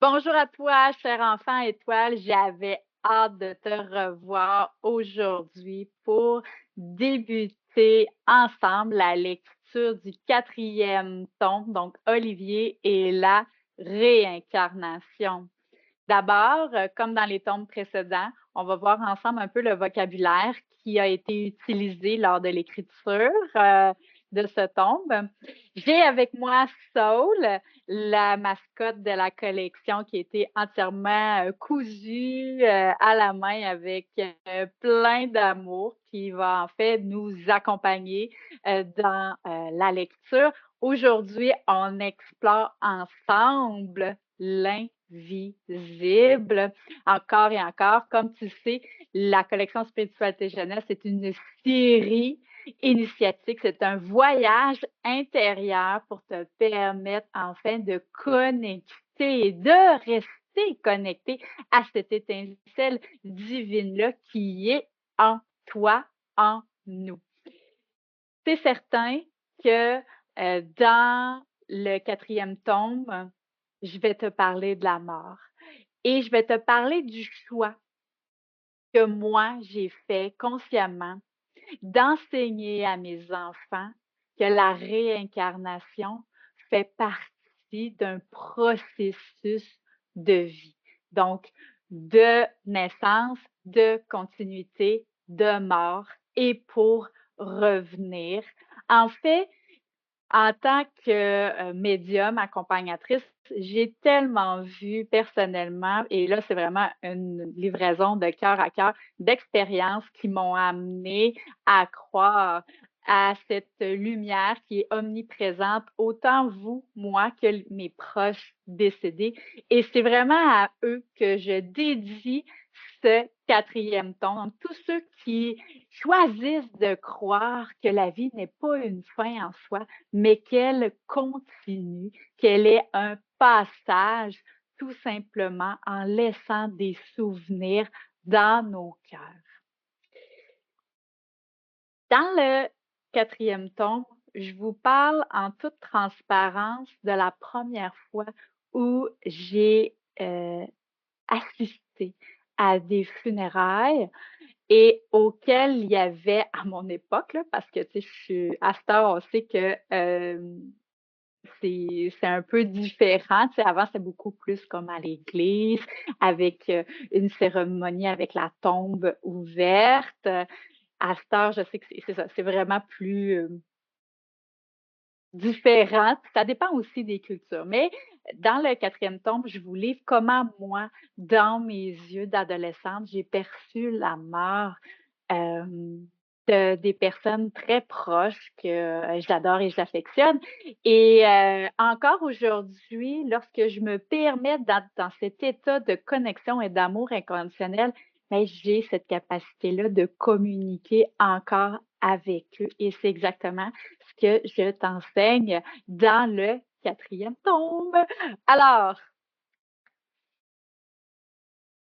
Bonjour à toi, cher enfant étoile. J'avais hâte de te revoir aujourd'hui pour débuter ensemble la lecture du quatrième tome, donc Olivier et la réincarnation. D'abord, comme dans les tomes précédents, on va voir ensemble un peu le vocabulaire qui a été utilisé lors de l'écriture de ce tome. J'ai avec moi Saul, la mascotte de la collection qui a été entièrement cousue à la main avec plein d'amour, qui va en fait nous accompagner dans la lecture. Aujourd'hui, on explore ensemble l'invisible. Encore et encore, comme tu sais, la collection Spiritualité Jeunesse est une série initiatique. C'est un voyage intérieur pour te permettre enfin de connecter et de rester connecté à cette étincelle divine-là qui est en toi, en nous. C'est certain que dans le quatrième tome, je vais te parler de la mort et je vais te parler du choix que moi j'ai fait consciemment d'enseigner à mes enfants que la réincarnation fait partie d'un processus de vie. Donc, de naissance, de continuité, de mort et pour revenir. En fait, en tant que médium accompagnatrice, j'ai tellement vu personnellement, et là, c'est vraiment une livraison de cœur à cœur d'expériences qui m'ont amené à croire à cette lumière qui est omniprésente, autant vous, moi, que mes proches décédés. Et c'est vraiment à eux que je dédie ce quatrième tome. Donc, tous ceux qui choisissent de croire que la vie n'est pas une fin en soi, mais qu'elle continue, qu'elle est un passage, tout simplement en laissant des souvenirs dans nos cœurs. Dans le quatrième tome, je vous parle en toute transparence de la première fois où j'ai assisté à des funérailles et auquel il y avait à mon époque, là, parce que tu sais, à cette heure, on sait que c'est un peu différent. Tu sais, avant, c'était beaucoup plus comme à l'église, avec une cérémonie avec la tombe ouverte. À cette heure, je sais que c'est ça, c'est vraiment plus différent. Ça dépend aussi des cultures. Mais dans le quatrième tome, je vous livre comment moi, dans mes yeux d'adolescente, j'ai perçu la mort euh, des personnes très proches que j'adore et j'affectionne. Et encore aujourd'hui, lorsque je me permets dans cet état de connexion et d'amour inconditionnel, ben, j'ai cette capacité-là de communiquer encore avec eux. Et c'est exactement ce que je t'enseigne dans le quatrième tome. Alors,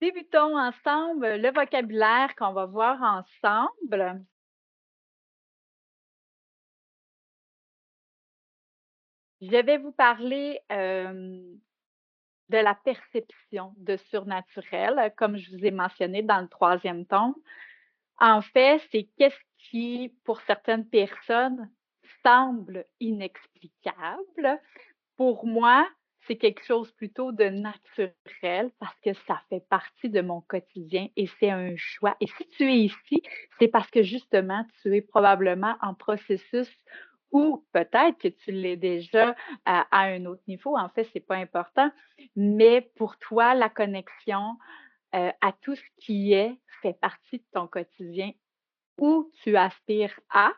débutons ensemble le vocabulaire qu'on va voir ensemble. Je vais vous parler de la perception de surnaturel, comme je vous ai mentionné dans le troisième tome. En fait, c'est qu'est-ce qui, pour certaines personnes, semble inexplicable. Pour moi, c'est quelque chose plutôt de naturel parce que ça fait partie de mon quotidien et c'est un choix. Et si tu es ici, c'est parce que justement, tu es probablement en processus ou peut-être que tu l'es déjà à un autre niveau. En fait, c'est pas important. Mais pour toi, la connexion à tout ce qui est fait partie de ton quotidien où tu aspires à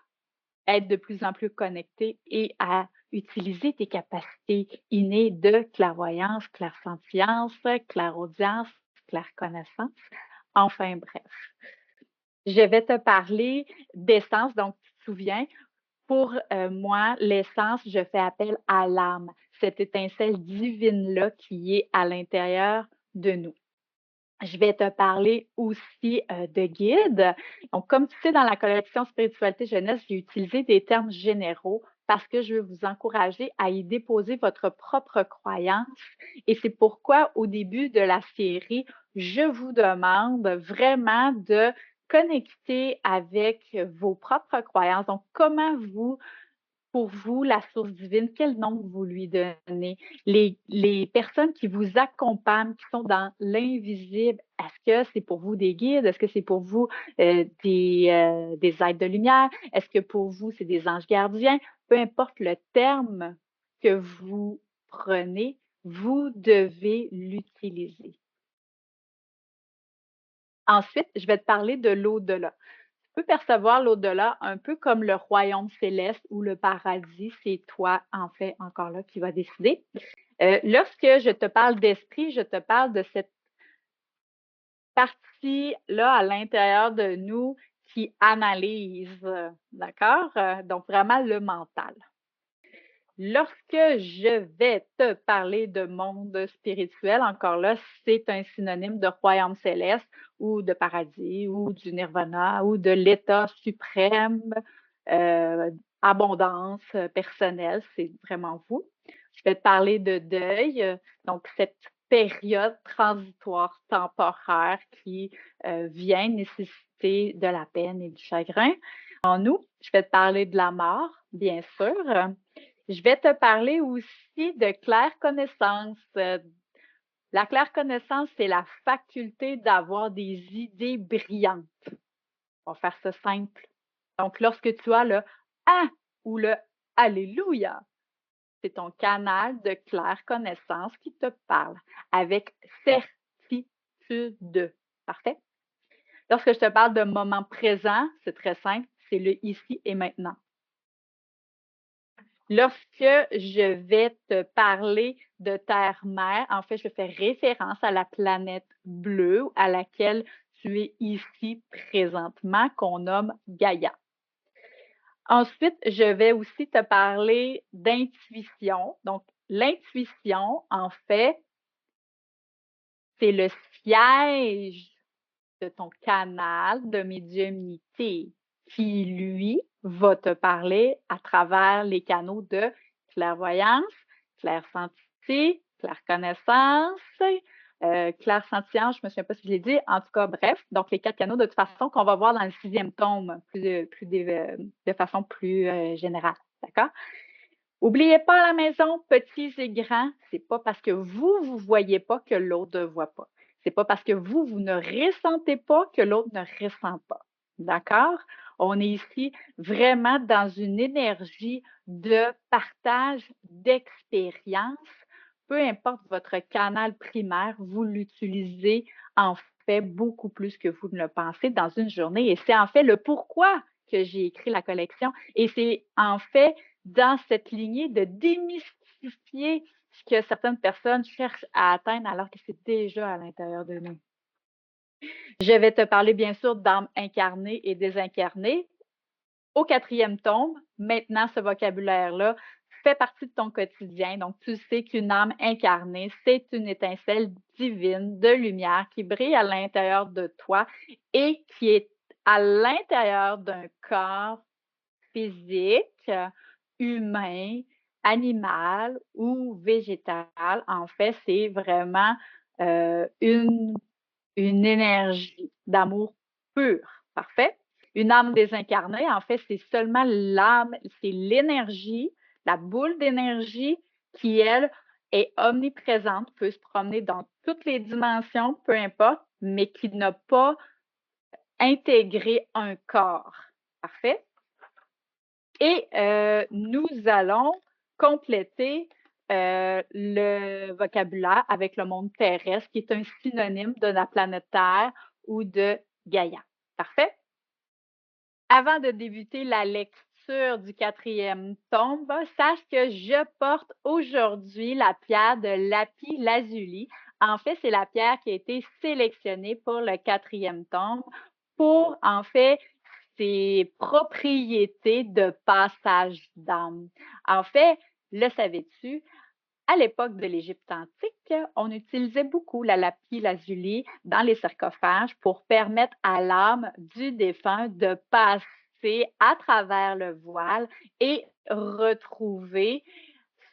être de plus en plus connecté et à utiliser tes capacités innées de clairvoyance, clairsentience, clairaudience, clairconnaissance. Enfin bref, je vais te parler d'essence. Donc, tu te souviens, pour moi, l'essence, je fais appel à l'âme, cette étincelle divine-là qui est à l'intérieur de nous. Je vais te parler aussi de guides. Donc, comme tu sais, dans la collection Spiritualité Jeunesse, j'ai utilisé des termes généraux parce que je veux vous encourager à y déposer votre propre croyance. Et c'est pourquoi, au début de la série, je vous demande vraiment de connecter avec vos propres croyances. Donc, comment vous, pour vous, la source divine, quel nom vous lui donnez? Les personnes qui vous accompagnent, qui sont dans l'invisible, est-ce que c'est pour vous des guides? Est-ce que c'est pour vous des êtres de lumière? Est-ce que pour vous, c'est des anges gardiens? Peu importe le terme que vous prenez, vous devez l'utiliser. Ensuite, je vais te parler de l'au-delà. Tu peux percevoir l'au-delà un peu comme le royaume céleste ou le paradis. C'est toi, en fait, encore là, qui va décider. Lorsque je te parle d'esprit, je te parle de cette partie-là à l'intérieur de nous qui analyse, d'accord? Donc, vraiment le mental. Lorsque je vais te parler de monde spirituel, encore là, c'est un synonyme de royaume céleste ou de paradis ou du nirvana ou de l'état suprême, euh, abondance personnelle, c'est vraiment vous. Je vais te parler de deuil, donc cette période transitoire temporaire qui vient nécessiter de la peine et du chagrin en nous. Je vais te parler de la mort, bien sûr. Je vais te parler aussi de claire connaissance. La claire connaissance, c'est la faculté d'avoir des idées brillantes. On va faire ça simple. Donc, lorsque tu as le Ah ou le Alléluia, c'est ton canal de claire connaissance qui te parle avec certitude. Parfait? Lorsque je te parle de moment présent, c'est très simple, c'est le ici et maintenant. Lorsque je vais te parler de terre-mère, en fait, je fais référence à la planète bleue à laquelle tu es ici présentement, qu'on nomme Gaïa. Ensuite, je vais aussi te parler d'intuition. Donc, l'intuition, en fait, c'est le siège de ton canal de médiumnité qui, lui, va te parler à travers les canaux de clairvoyance, clairsentier, clairconnaissance, clairsentience, je ne me souviens pas si je l'ai dit, en tout cas, bref, donc les 4 canaux de toute façon qu'on va voir dans le 6e tome de façon plus générale, d'accord? Oubliez pas à la maison, petits et grands, c'est pas parce que vous voyez pas que l'autre ne voit pas. C'est pas parce que vous ne ressentez pas que l'autre ne ressent pas. D'accord? On est ici vraiment dans une énergie de partage d'expérience. Peu importe votre canal primaire, vous l'utilisez en fait beaucoup plus que vous ne le pensez dans une journée. Et c'est en fait le pourquoi que j'ai écrit la collection. Et c'est en fait dans cette lignée de démystifier ce que certaines personnes cherchent à atteindre alors que c'est déjà à l'intérieur de nous. Je vais te parler bien sûr d'âme incarnée et désincarnée. Au 4e tome, maintenant ce vocabulaire-là fait partie de ton quotidien. Donc, tu sais qu'une âme incarnée, c'est une étincelle divine de lumière qui brille à l'intérieur de toi et qui est à l'intérieur d'un corps physique, humain, animal ou végétal. En fait, c'est vraiment une énergie d'amour pur. Parfait? Une âme désincarnée, en fait, c'est seulement l'âme, c'est l'énergie, la boule d'énergie qui, elle, est omniprésente, peut se promener dans toutes les dimensions, peu importe, mais qui n'a pas intégré un corps. Parfait? Et nous allons compléter le vocabulaire avec le monde terrestre, qui est un synonyme de la planète Terre ou de Gaïa. Parfait? Avant de débuter la lecture du 4e tome, sache que je porte aujourd'hui la pierre de lapis lazuli. En fait, c'est la pierre qui a été sélectionnée pour le 4e tome pour, en fait, ses propriétés de passage d'âme. En fait, le savais-tu? À l'époque de l'Égypte antique, on utilisait beaucoup la lapis lazuli dans les sarcophages pour permettre à l'âme du défunt de passer à travers le voile et retrouver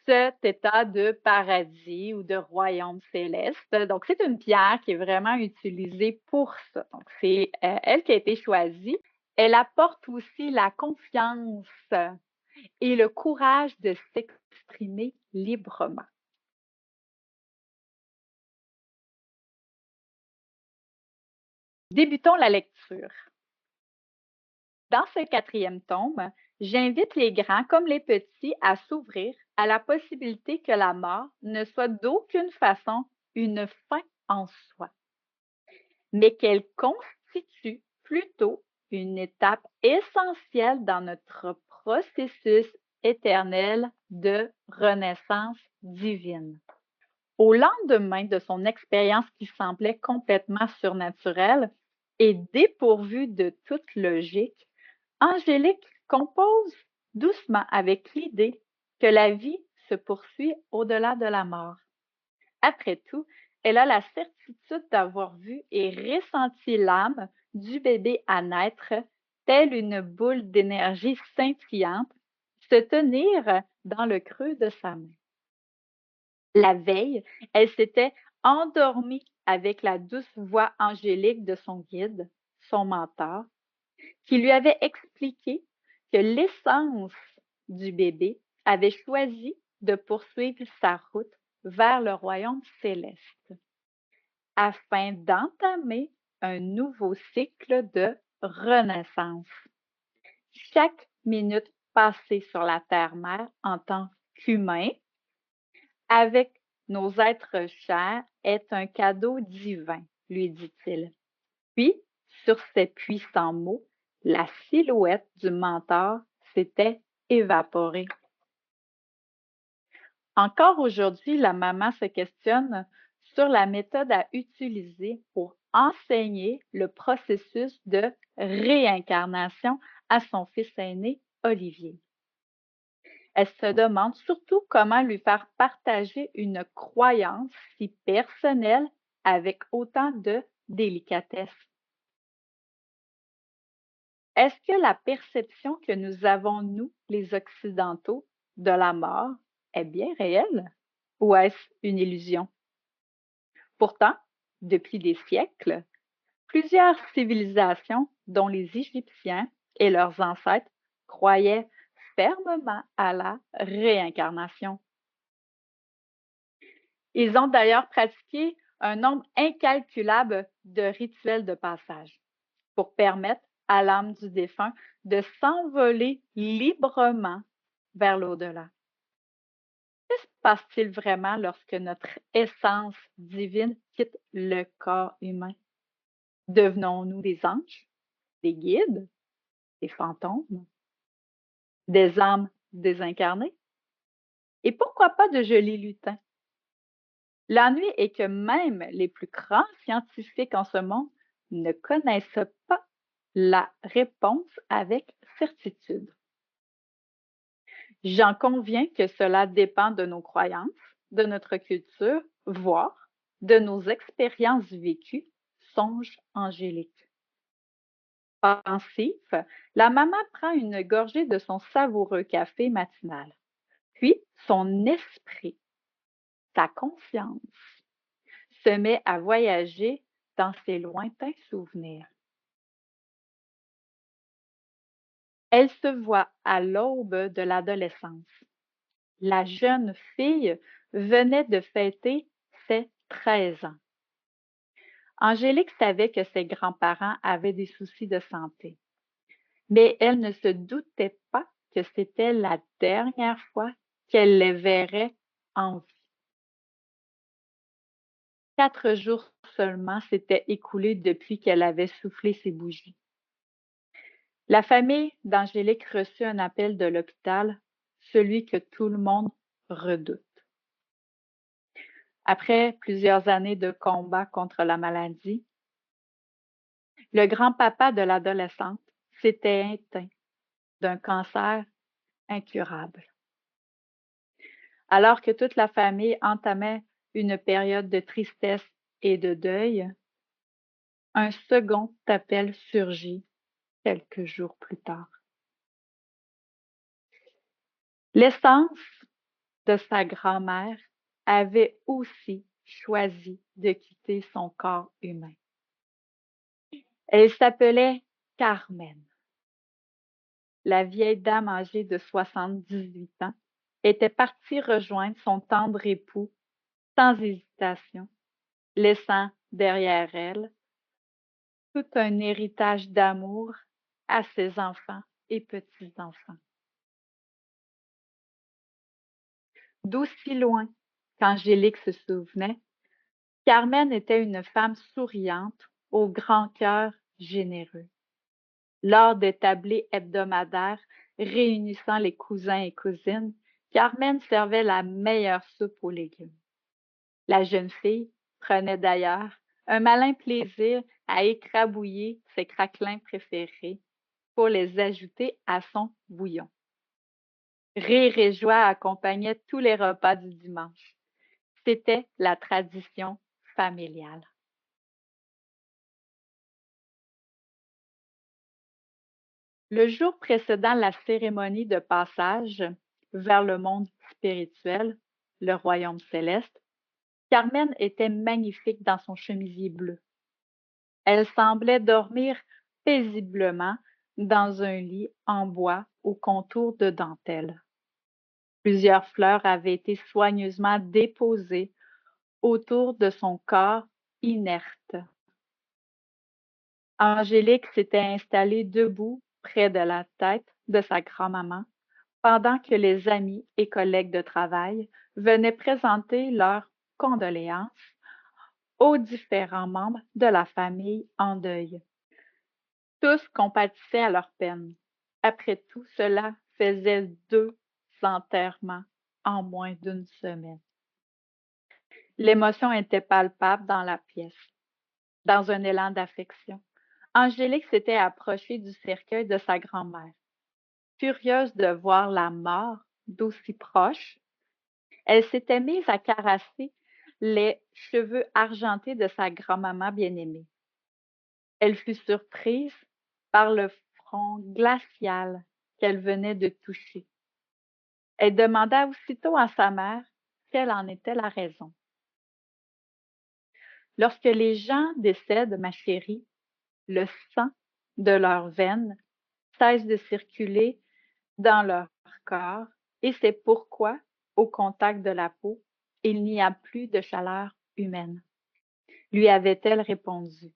cet état de paradis ou de royaume céleste. Donc, c'est une pierre qui est vraiment utilisée pour ça. Donc, c'est elle qui a été choisie. Elle apporte aussi la confiance et le courage de s'exprimer librement. Débutons la lecture. Dans ce quatrième tome, j'invite les grands comme les petits à s'ouvrir à la possibilité que la mort ne soit d'aucune façon une fin en soi, mais qu'elle constitue plutôt une étape essentielle dans notre processus éternel de renaissance divine. Au lendemain de son expérience qui semblait complètement surnaturelle et dépourvue de toute logique, Angélique compose doucement avec l'idée que la vie se poursuit au-delà de la mort. Après tout, elle a la certitude d'avoir vu et ressenti l'âme du bébé à naître, telle une boule d'énergie scintillante, se tenir dans le creux de sa main. La veille, elle s'était endormie avec la douce voix angélique de son guide, son mentor, qui lui avait expliqué que l'essence du bébé avait choisi de poursuivre sa route vers le royaume céleste afin d'entamer un nouveau cycle de renaissance. Chaque minute passée sur la terre-mère en tant qu'humain avec nos êtres chers est un cadeau divin, lui dit-il. Puis, sur ces puissants mots, la silhouette du mentor s'était évaporée. Encore aujourd'hui, la maman se questionne sur la méthode à utiliser pour enseigner le processus de réincarnation à son fils aîné, Olivier. Elle se demande surtout comment lui faire partager une croyance si personnelle avec autant de délicatesse. Est-ce que la perception que nous avons, nous, les Occidentaux, de la mort est bien réelle ou est-ce une illusion? Pourtant, depuis des siècles, plusieurs civilisations, dont les Égyptiens et leurs ancêtres, croyaient fermement à la réincarnation. Ils ont d'ailleurs pratiqué un nombre incalculable de rituels de passage pour permettre à l'âme du défunt de s'envoler librement vers l'au-delà. Que se passe-t-il vraiment lorsque notre essence divine quitte le corps humain? Devenons-nous des anges, des guides, des fantômes, des âmes désincarnées? Et pourquoi pas de jolis lutins? L'ennui est que même les plus grands scientifiques en ce monde ne connaissent pas la réponse avec certitude. J'en conviens que cela dépend de nos croyances, de notre culture, voire de nos expériences vécues, songe angélique. Pensive, la maman prend une gorgée de son savoureux café matinal. Puis, son esprit, sa conscience, se met à voyager dans ses lointains souvenirs. Elle se voit à l'aube de l'adolescence. La jeune fille venait de fêter ses 13 ans. Angélique savait que ses grands-parents avaient des soucis de santé, mais elle ne se doutait pas que c'était la dernière fois qu'elle les verrait en vie. 4 jours seulement s'étaient écoulés depuis qu'elle avait soufflé ses bougies. La famille d'Angélique reçut un appel de l'hôpital, celui que tout le monde redoute. Après plusieurs années de combat contre la maladie, le grand-papa de l'adolescente s'était éteint d'un cancer incurable. Alors que toute la famille entamait une période de tristesse et de deuil, un second appel surgit quelques jours plus tard. L'essence de sa grand-mère avait aussi choisi de quitter son corps humain. Elle s'appelait Carmen. La vieille dame âgée de 78 ans était partie rejoindre son tendre époux sans hésitation, laissant derrière elle tout un héritage d'amour à ses enfants et petits-enfants. D'aussi loin qu'Angélique se souvenait, Carmen était une femme souriante, au grand cœur généreux. Lors des tablées hebdomadaires réunissant les cousins et cousines, Carmen servait la meilleure soupe aux légumes. La jeune fille prenait d'ailleurs un malin plaisir à écrabouiller ses craquelins préférés pour les ajouter à son bouillon. Rire et joie accompagnaient tous les repas du dimanche. C'était la tradition familiale. Le jour précédant la cérémonie de passage vers le monde spirituel, le royaume céleste, Carmen était magnifique dans son chemisier bleu. Elle semblait dormir paisiblement dans un lit en bois au contour de dentelle. Plusieurs fleurs avaient été soigneusement déposées autour de son corps inerte. Angélique s'était installée debout près de la tête de sa grand-maman pendant que les amis et collègues de travail venaient présenter leurs condoléances aux différents membres de la famille en deuil. Tous compatissaient à leur peine. Après tout, cela faisait 2 enterrements en moins d'une semaine. L'émotion était palpable dans la pièce. Dans un élan d'affection, Angélique s'était approchée du cercueil de sa grand-mère. Furieuse de voir la mort d'aussi proche, elle s'était mise à caresser les cheveux argentés de sa grand-maman bien-aimée. Elle fut surprise par le front glacial qu'elle venait de toucher. Elle demanda aussitôt à sa mère quelle en était la raison. Lorsque les gens décèdent, ma chérie, le sang de leurs veines cesse de circuler dans leur corps et c'est pourquoi, au contact de la peau, il n'y a plus de chaleur humaine, lui avait-elle répondu.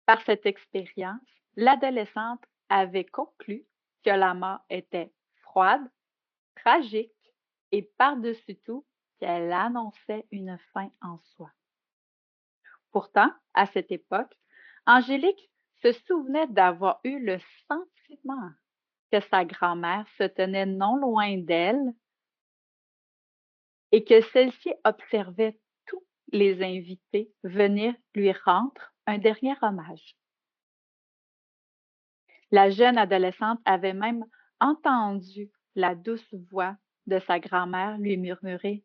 Par cette expérience, l'adolescente avait conclu que la mort était froide, tragique et par-dessus tout qu'elle annonçait une fin en soi. Pourtant, à cette époque, Angélique se souvenait d'avoir eu le sentiment que sa grand-mère se tenait non loin d'elle et que celle-ci observait tous les invités venir lui rendre un dernier hommage. La jeune adolescente avait même entendu la douce voix de sa grand-mère lui murmurer: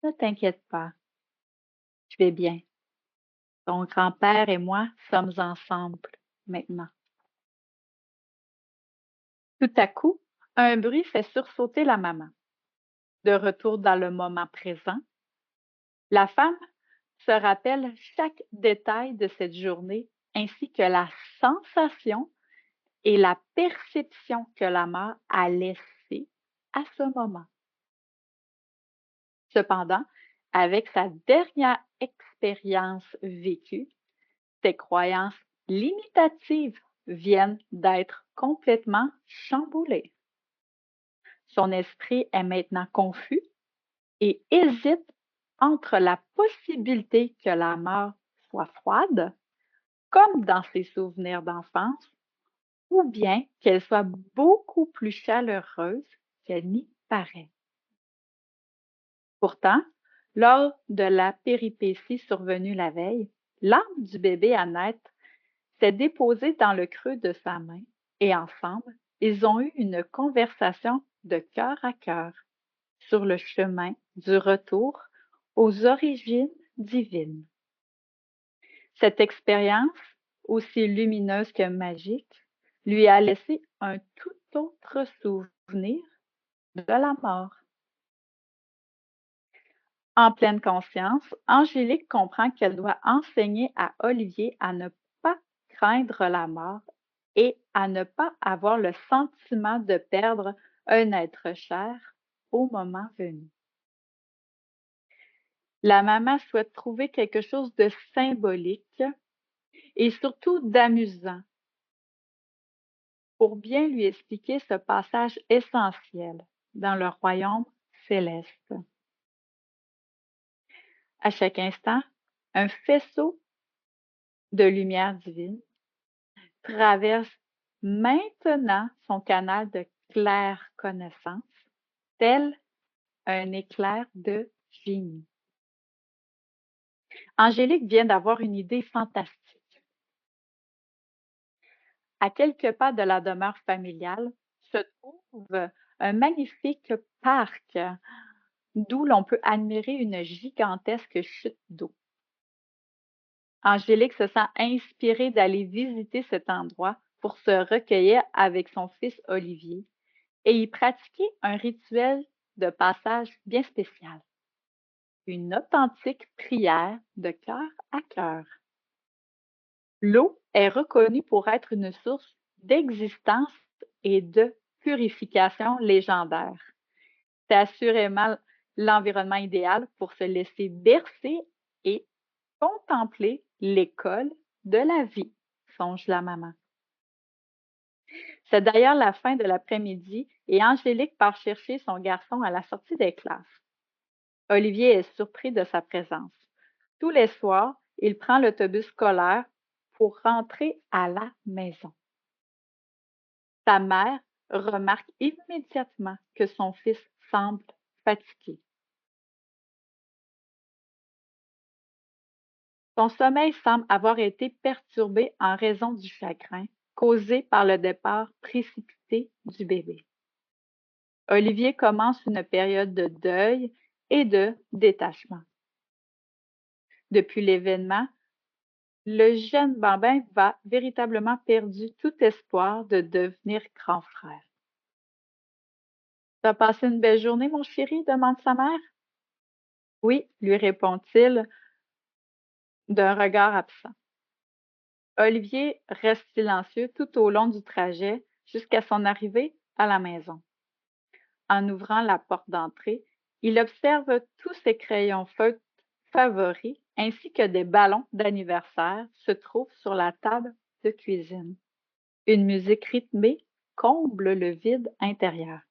Ne t'inquiète pas, je vais bien. Ton grand-père et moi sommes ensemble maintenant. Tout à coup, un bruit fait sursauter la maman. De retour dans le moment présent, la femme se rappelle chaque détail de cette journée ainsi que la sensation et la perception que la mort a laissée à ce moment. Cependant, avec sa dernière expérience vécue, ses croyances limitatives viennent d'être complètement chamboulées. Son esprit est maintenant confus et hésite entre la possibilité que la mort soit froide, comme dans ses souvenirs d'enfance, ou bien qu'elle soit beaucoup plus chaleureuse qu'elle n'y paraît. Pourtant, lors de la péripétie survenue la veille, l'âme du bébé à naître s'est déposée dans le creux de sa main et ensemble, ils ont eu une conversation de cœur à cœur sur le chemin du retour aux origines divines. Cette expérience, aussi lumineuse que magique, lui a laissé un tout autre souvenir de la mort. En pleine conscience, Angélique comprend qu'elle doit enseigner à Olivier à ne pas craindre la mort et à ne pas avoir le sentiment de perdre un être cher au moment venu. La maman souhaite trouver quelque chose de symbolique et surtout d'amusant pour bien lui expliquer ce passage essentiel dans le royaume céleste. À chaque instant, un faisceau de lumière divine traverse maintenant son canal de claire connaissance, tel un éclair de génie. Angélique vient d'avoir une idée fantastique. À quelques pas de la demeure familiale se trouve un magnifique parc d'où l'on peut admirer une gigantesque chute d'eau. Angélique se sent inspirée d'aller visiter cet endroit pour se recueillir avec son fils Olivier et y pratiquer un rituel de passage bien spécial, une authentique prière de cœur à cœur. L'eau est reconnue pour être une source d'existence et de purification légendaire. C'est assurément l'environnement idéal pour se laisser bercer et contempler l'école de la vie, songe la maman. C'est d'ailleurs la fin de l'après-midi et Angélique part chercher son garçon à la sortie des classes. Olivier est surpris de sa présence. Tous les soirs, il prend l'autobus scolaire pour rentrer à la maison. Sa mère remarque immédiatement que son fils semble fatigué. Son sommeil semble avoir été perturbé en raison du chagrin causé par le départ précipité du bébé. Olivier commence une période de deuil et de détachement. Depuis l'événement, le jeune bambin va véritablement perdu tout espoir de devenir grand frère. T'as passé une belle journée, mon chéri? Demande sa mère. Oui, lui répond-il d'un regard absent. Olivier reste silencieux tout au long du trajet jusqu'à son arrivée à la maison. En ouvrant la porte d'entrée, il observe tous ses crayons feutres favoris ainsi que des ballons d'anniversaire se trouvent sur la table de cuisine. Une musique rythmée comble le vide intérieur.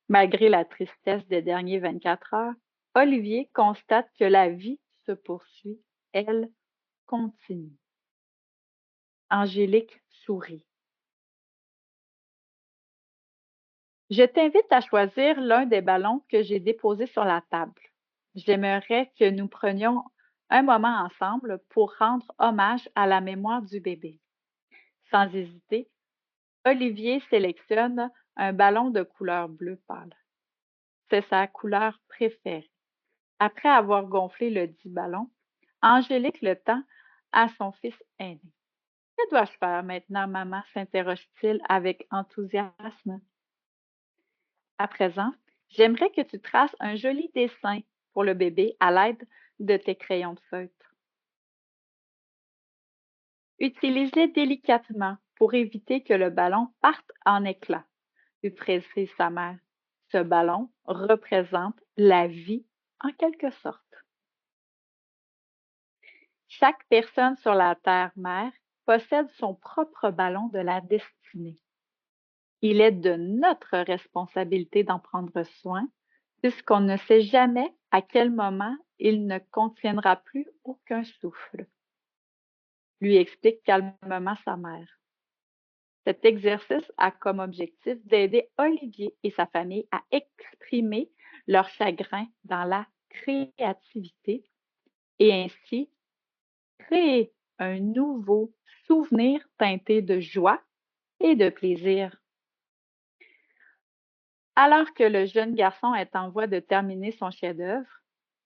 Malgré la tristesse des derniers 24 heures, Olivier constate que la vie se poursuit, elle continue. Angélique sourit. Je t'invite à choisir l'un des ballons que j'ai déposés sur la table. J'aimerais que nous prenions un moment ensemble pour rendre hommage à la mémoire du bébé. Sans hésiter, Olivier sélectionne un ballon de couleur bleu pâle. C'est sa couleur préférée. Après avoir gonflé le dit ballon, Angélique le tend à son fils aîné. Que dois-je faire maintenant, maman? S'interroge-t-il avec enthousiasme. À présent, j'aimerais que tu traces un joli dessin pour le bébé à l'aide de tes crayons de feutre. Utilise-les délicatement pour éviter que le ballon parte en éclats, lui précise sa mère. Ce ballon représente la vie en quelque sorte. Chaque personne sur la Terre-mère possède son propre ballon de la destinée. Il est de notre responsabilité d'en prendre soin, puisqu'on ne sait jamais à quel moment il ne contiendra plus aucun souffle, lui explique calmement sa mère. Cet exercice a comme objectif d'aider Olivier et sa famille à exprimer leur chagrin dans la créativité et ainsi créer un nouveau souvenir teinté de joie et de plaisir. Alors que le jeune garçon est en voie de terminer son chef-d'œuvre,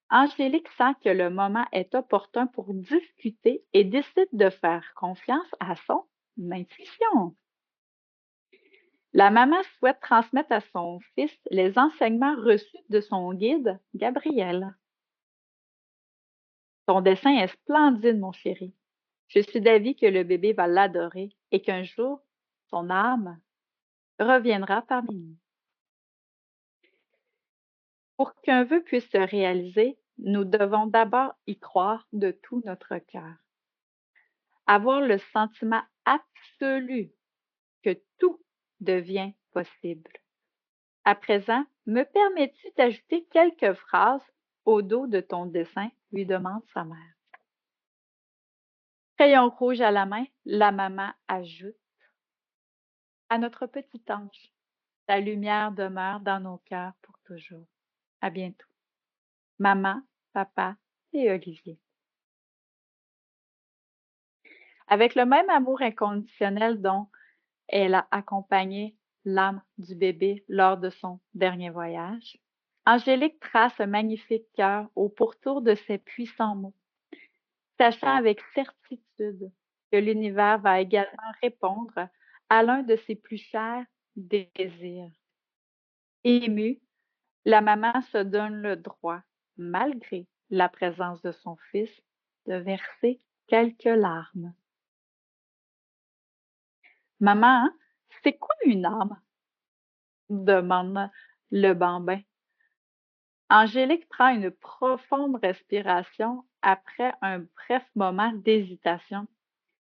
Angélique sent que le moment est opportun pour discuter et décide de faire confiance à son intuition. La maman souhaite transmettre à son fils les enseignements reçus de son guide, Gabriel. Ton dessin est splendide, mon chéri. Je suis d'avis que le bébé va l'adorer et qu'un jour, son âme reviendra parmi nous. Pour qu'un vœu puisse se réaliser, nous devons d'abord y croire de tout notre cœur. Avoir le sentiment absolu que tout devient possible. À présent, me permets-tu d'ajouter quelques phrases au dos de ton dessin? Lui demande sa mère. Crayon rouge à la main, la maman ajoute à notre petit ange. Ta lumière demeure dans nos cœurs pour toujours. À bientôt. Maman, papa et Olivier. Avec le même amour inconditionnel dont elle a accompagné l'âme du bébé lors de son dernier voyage, Angélique trace un magnifique cœur au pourtour de ses puissants mots, sachant avec certitude que l'univers va également répondre à l'un de ses plus chers désirs. Émue, la maman se donne le droit, malgré la présence de son fils, de verser quelques larmes. Maman, c'est quoi une âme? Demande le bambin. Angélique prend une profonde respiration après un bref moment d'hésitation.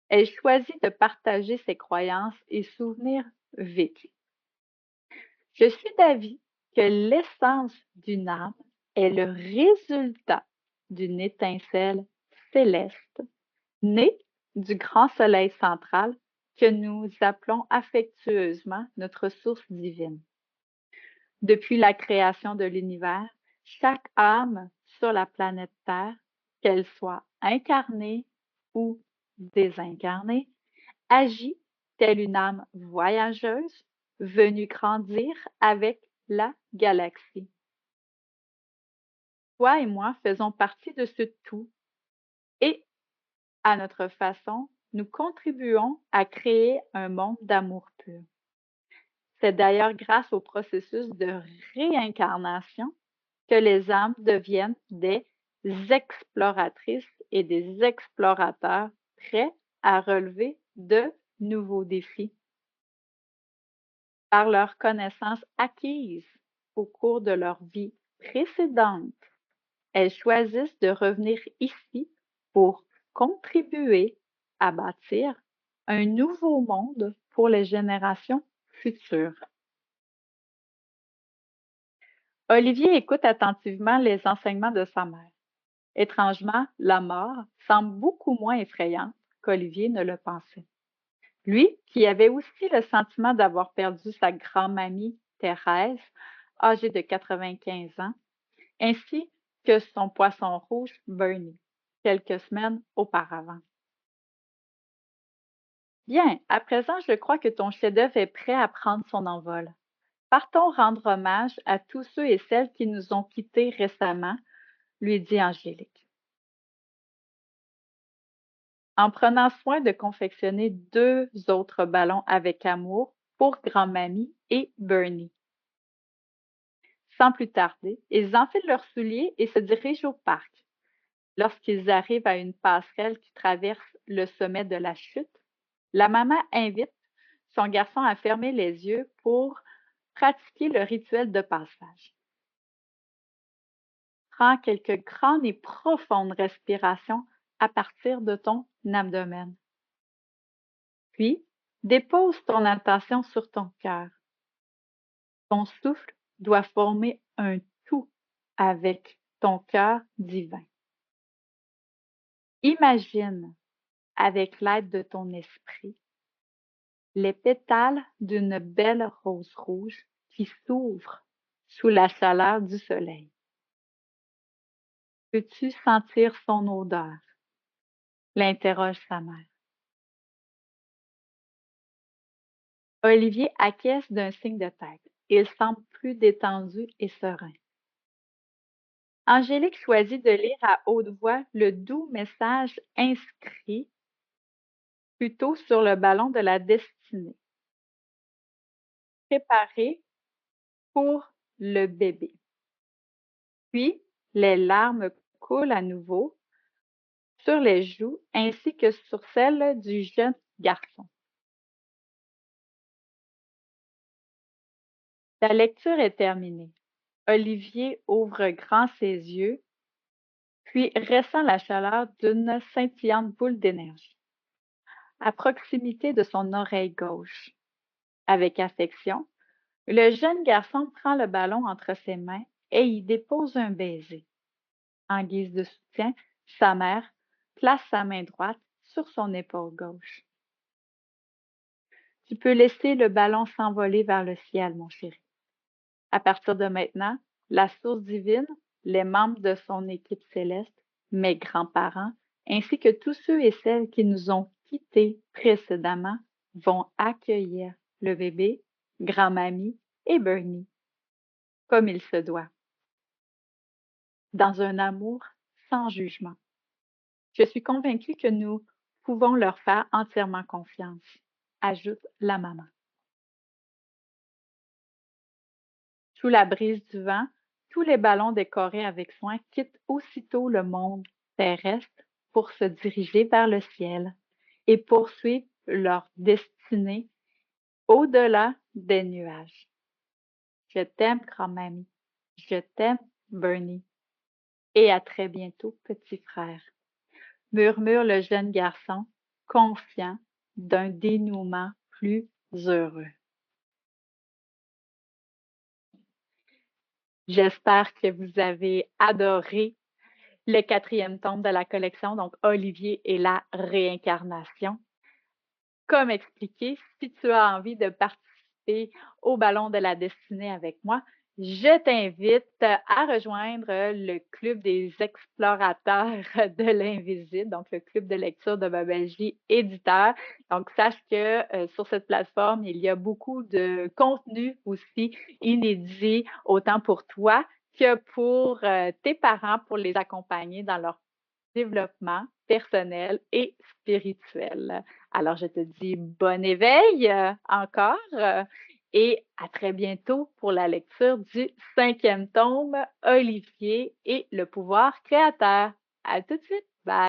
Elle choisit de partager ses croyances et souvenirs vécus. Je suis d'avis que l'essence d'une âme est le résultat d'une étincelle céleste née du grand soleil central que nous appelons affectueusement notre source divine. Depuis la création de l'univers, chaque âme sur la planète Terre, qu'elle soit incarnée ou désincarnée, agit telle une âme voyageuse venue grandir avec la galaxie. Toi et moi faisons partie de ce tout et, à notre façon, nous contribuons à créer un monde d'amour pur. C'est d'ailleurs grâce au processus de réincarnation que les âmes deviennent des exploratrices et des explorateurs prêts à relever de nouveaux défis. Par leurs connaissances acquises au cours de leur vie précédente, elles choisissent de revenir ici pour contribuer à bâtir un nouveau monde pour les générations futures. Olivier écoute attentivement les enseignements de sa mère. Étrangement, la mort semble beaucoup moins effrayante qu'Olivier ne le pensait. Lui, qui avait aussi le sentiment d'avoir perdu sa grand-mamie Thérèse, âgée de 95 ans, ainsi que son poisson rouge Bernie, quelques semaines auparavant. Bien, à présent, je crois que ton chef-d'œuvre est prêt à prendre son envol. Partons rendre hommage à tous ceux et celles qui nous ont quittés récemment, lui dit Angélique. En prenant soin de confectionner 2 autres ballons avec amour pour grand-mamie et Bernie. Sans plus tarder, ils enfilent leurs souliers et se dirigent au parc. Lorsqu'ils arrivent à une passerelle qui traverse le sommet de la chute, la maman invite son garçon à fermer les yeux pour pratiquer le rituel de passage. Prends quelques grandes et profondes respirations à partir de ton abdomen. Puis, dépose ton attention sur ton cœur. Ton souffle doit former un tout avec ton cœur divin. Imagine, avec l'aide de ton esprit, les pétales d'une belle rose rouge qui s'ouvre sous la chaleur du soleil. Peux-tu sentir son odeur? L'interroge sa mère. Olivier acquiesce d'un signe de tête. Il semble plus détendu et serein. Angélique choisit de lire à haute voix le doux message inscrit plutôt sur le ballon de la destinée. préparé pour le bébé. Puis, les larmes coulent à nouveau sur les joues ainsi que sur celles du jeune garçon. La lecture est terminée. Olivier ouvre grand ses yeux, puis ressent la chaleur d'une scintillante boule d'énergie à proximité de son oreille gauche. Avec affection, le jeune garçon prend le ballon entre ses mains et y dépose un baiser. En guise de soutien, sa mère place sa main droite sur son épaule gauche. Tu peux laisser le ballon s'envoler vers le ciel, mon chéri. À partir de maintenant, la source divine, les membres de son équipe céleste, mes grands-parents, ainsi que tous ceux et celles qui nous ont quittés précédemment, vont accueillir le bébé, grand-mamie et Bernie, comme il se doit, dans un amour sans jugement. Je suis convaincue que nous pouvons leur faire entièrement confiance, ajoute la maman. Sous la brise du vent, tous les ballons décorés avec soin quittent aussitôt le monde terrestre pour se diriger vers le ciel et poursuivre leur destinée au-delà des nuages. Je t'aime, grand-mamie. Je t'aime, Bernie. Et à très bientôt, petit frère, murmure le jeune garçon, confiant d'un dénouement plus heureux. J'espère que vous avez adoré le quatrième tome de la collection, donc Olivier et la réincarnation. Comme expliqué, si tu as envie de participer au Ballon de la destinée avec moi, je t'invite à rejoindre le club des explorateurs de l'invisible, donc le club de lecture de Babelgie éditeur. Donc, sache que sur cette plateforme, il y a beaucoup de contenu aussi inédit, autant pour toi que pour tes parents, pour les accompagner dans leur développement personnel et spirituel. Alors, je te dis bon éveil encore et à très bientôt pour la lecture du cinquième tome, Olivier et le pouvoir créateur. À tout de suite. Bye.